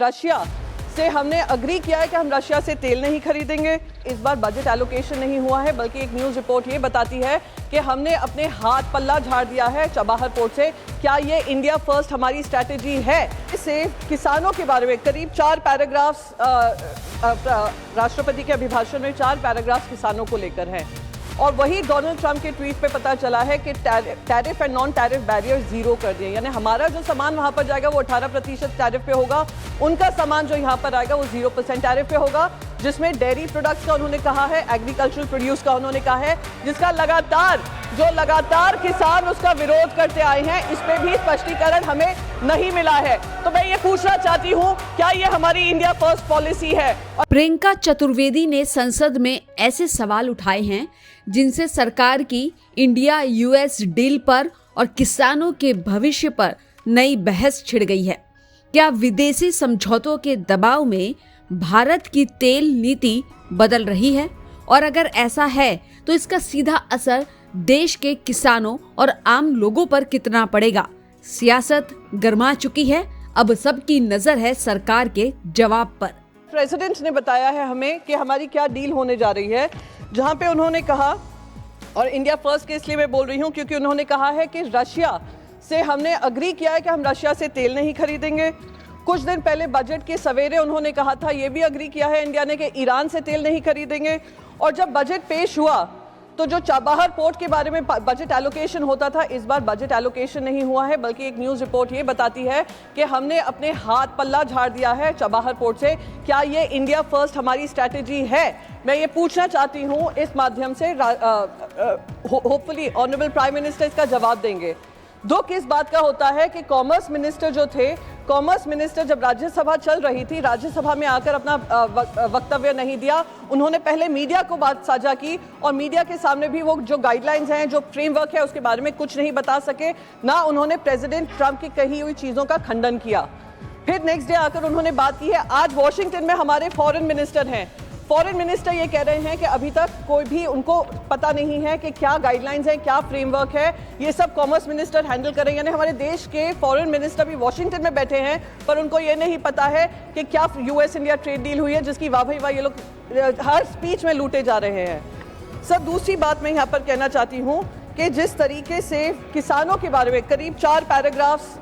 Russia से हमने agree किया है कि हम रशिया से तेल नहीं खरीदेंगे। इस बार बजट एलोकेशन नहीं हुआ है, बल्कि एक न्यूज़ रिपोर्ट ये बताती है कि हमने अपने हाथ पल्ला झाड़ दिया है चबाहर पोर्ट से। क्या ये इंडिया फर्स्ट हमारी स्ट्रैटेजी है? इससे किसानों के बारे में करीब 4 पैराग्राफ्स राष्ट्रपति के अभिभाषण में 4 पैराग्राफ्स किसानों को लेकर हैं। और वही डोनाल्ड ट्रंप के ट्वीट पे पता चला है कि tariff and non tariff barrier zero कर दिए, यानी हमारा जो सामान वहां पर जाएगा वो 18% टैरिफ पे होगा, उनका सामान जो यहाँ पर आएगा वो 0% टैरिफ पे होगा, जिसमें डेयरी प्रोडक्ट्स का उन्होंने कहा है, एग्रीकल्चरल प्रोड्यूस का उन्होंने कहा है, जिसका लगातार किसान उसका विरोध करते आए हैं। इस पे भी स्पष्टीकरण हमें नहीं मिला है। तो मैं ये पूछना चाहती हूँ, क्या ये हमारी इंडिया फर्स्ट पॉलिसी है? प्रियंका चतुर्वेदी ने संसद में ऐसे सवाल उठाए हैं जिनसे सरकार की इंडिया यूएस डील पर और किसानों के भविष्य पर नई बहस छिड़ गई है। क्या विदेशी समझौतों के दबाव में भारत की तेल नीति बदल रही है? और अगर ऐसा है तो इसका सीधा असर देश के किसानों और आम लोगों पर कितना पड़ेगा? सियासत गर्मा चुकी है, अब सबकी नजर है सरकार के जवाब पर। प्रेसिडेंट ने बताया है हमें कि हमारी क्या डील होने जा रही है, जहां पे उन्होंने कहा, और इंडिया फर्स्ट के इसलिए मैं बोल रही हूं क्योंकि उन्होंने कहा है कि रशिया से हमने अग्री किया है कि हम रशिया से तेल नहीं खरीदेंगे। कुछ दिन पहले बजट के सवेरे उन्होंने कहा था, ये भी अग्री किया है इंडिया ने कि ईरान से तेल नहीं खरीदेंगे। और जब बजट पेश हुआ तो जो चाबहार पोर्ट के बारे में बजट एलोकेशन होता था, इस बार बजट एलोकेशन नहीं हुआ है, बल्कि एक न्यूज़ रिपोर्ट ये बताती है कि हमने अपने हाथ पल्ला झाड़ दिया है चाबहार पोर्ट से। क्या ये इंडिया फर्स्ट हमारी स्ट्रैटेजी है? मैं ये पूछना चाहती हूँ इस माध्यम से, होपफुली ऑनरेबल प्राइम मिनिस्टर इसका जवाब देंगे। दुख इस बात का होता है कि कॉमर्स मिनिस्टर जो थे, कॉमर्स मिनिस्टर जब राज्यसभा चल रही थी, राज्यसभा में आकर अपना वक्तव्य नहीं दिया। उन्होंने पहले मीडिया को बात साझा की और मीडिया के सामने भी वो जो गाइडलाइंस हैं, जो फ्रेमवर्क है, उसके बारे में कुछ नहीं बता सके। ना उन्होंने प्रेसिडेंट ट्रंप की कही हुई चीज़ों का खंडन किया। फिर नेक्स्ट डे आकर उन्होंने बात की है। आज वॉशिंगटन में हमारे फॉरेन मिनिस्टर हैं, फॉरेन मिनिस्टर ये कह रहे हैं कि अभी तक कोई भी उनको पता नहीं है कि क्या गाइडलाइंस हैं, क्या फ्रेमवर्क है, ये सब कॉमर्स मिनिस्टर हैंडल कर रहे हैं। यानी हमारे देश के फॉरेन मिनिस्टर भी वॉशिंगटन में बैठे हैं, पर उनको ये नहीं पता है कि क्या यूएस इंडिया ट्रेड डील हुई है, जिसकी वाह भाई वाह ये लोग हर स्पीच में लूटे जा रहे हैं। सर, दूसरी बात मैं यहाँ पर कहना चाहती हूँ कि जिस तरीके से किसानों के बारे में करीब 4 पैराग्राफ्स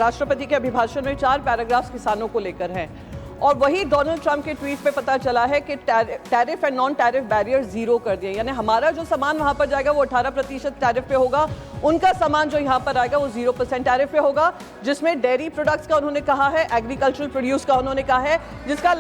राष्ट्रपति के अभिभाषण में 4 पैराग्राफ्स किसानों को लेकर हैं। और वही डोनाल्ड ट्रंप के ट्वीट पे पता चला है कि tariff and non tariff barrier zero कर दिए, यानी हमारा जो सामान वहां पर जाएगा वो 18% टैरिफ पे होगा, उनका सामान जो यहाँ पर आएगा वो 0% टैरिफ पे होगा, जिसमें डेयरी प्रोडक्ट्स का उन्होंने कहा है, एग्रीकल्चरल प्रोड्यूस का उन्होंने कहा है, जिसका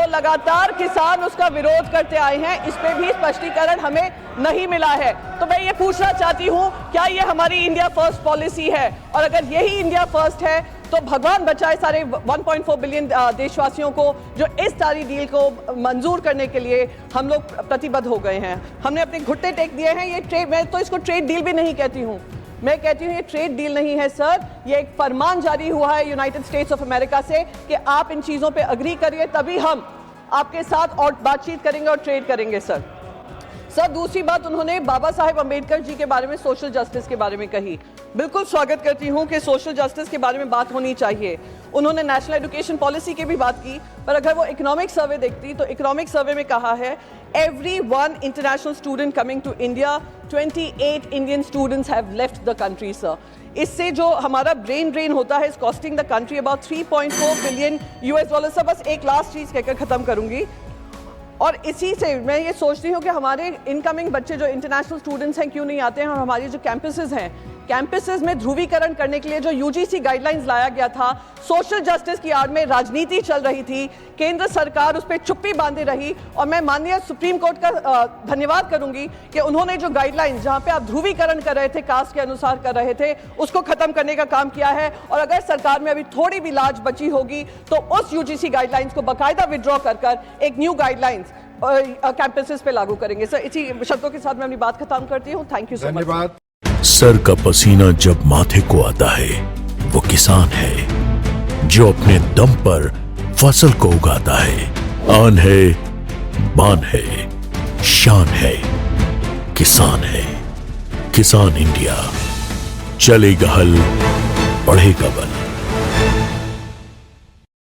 लगातार किसान उसका विरोध करते आए हैं। इस पे भी स्पष्टीकरण हमें नहीं मिला है। तो मैं ये पूछना चाहती हूँ, क्या ये हमारी इंडिया फर्स्ट पॉलिसी है? और अगर यही इंडिया फर्स्ट है तो भगवान बचाए सारे 1.4 बिलियन देशवासियों को, जो इस सारी डील को मंजूर करने के लिए हम लोग प्रतिबद्ध हो गए हैं। हमने अपने घुट्टे टेक दिए हैं। ये ट्रेड, मैं तो इसको ट्रेड डील भी नहीं कहती हूँ, मैं कहती हूँ ये ट्रेड डील नहीं है सर, ये एक फरमान जारी हुआ है यूनाइटेड स्टेट्स ऑफ अमेरिका से कि आप इन चीज़ों पे अग्री करिए, तभी हम आपके साथ और बातचीत करेंगे और ट्रेड करेंगे। सर, दूसरी बात उन्होंने बाबा साहेब अम्बेडकर जी के बारे में, सोशल जस्टिस के बारे में कही। बिल्कुल स्वागत करती हूँ कि सोशल जस्टिस के बारे में बात होनी चाहिए। उन्होंने नेशनल एजुकेशन पॉलिसी की भी बात की, पर अगर वो इकोनॉमिक सर्वे देखती तो इकोनॉमिक सर्वे में कहा है every 1 international student coming to India, 28 Indian students have left the country. Sir, इससे जो हमारा ब्रेन ड्रेन होता है, is costing the country about 3.4 billion US dollar. Sir, बस एक लास्ट चीज़ कहकर ख़त्म करूँगी, और इसी से मैं ये सोचती हूँ कि हमारे इनकमिंग बच्चे जो इंटरनेशनल स्टूडेंट्स हैं क्यों नहीं आते हैं, और हमारी जो कैंपसेस हैं, कैंपसेस में ध्रुवीकरण करने के लिए जो यूजीसी गाइडलाइंस लाया गया था, सोशल जस्टिस की आड़ में राजनीति चल रही थी, केंद्र सरकार उस पर चुप्पी बांधे रही। और मैं माननीय सुप्रीम कोर्ट का धन्यवाद करूंगी कि उन्होंने जो गाइडलाइंस, जहां पे आप ध्रुवीकरण कर रहे थे, कास्ट के अनुसार कर रहे थे, उसको खत्म करने का काम किया है। और अगर सरकार में अभी थोड़ी भी लाज बची होगी तो उस यूजीसी गाइडलाइंस को बाकायदा विड्रॉ कर एक न्यू गाइडलाइंस कैंपसेस पे लागू करेंगे। सर, इसी शब्दों के साथ मैं अपनी बात खत्म करती हूँ। Thank you so much. धन्यवाद। सर का पसीना जब माथे को आता है, वो किसान है जो अपने दम पर फसल को उगाता है। आन है, बान है, शान है, किसान है। किसान इंडिया, चलेगा हल, बढ़ेगा बल।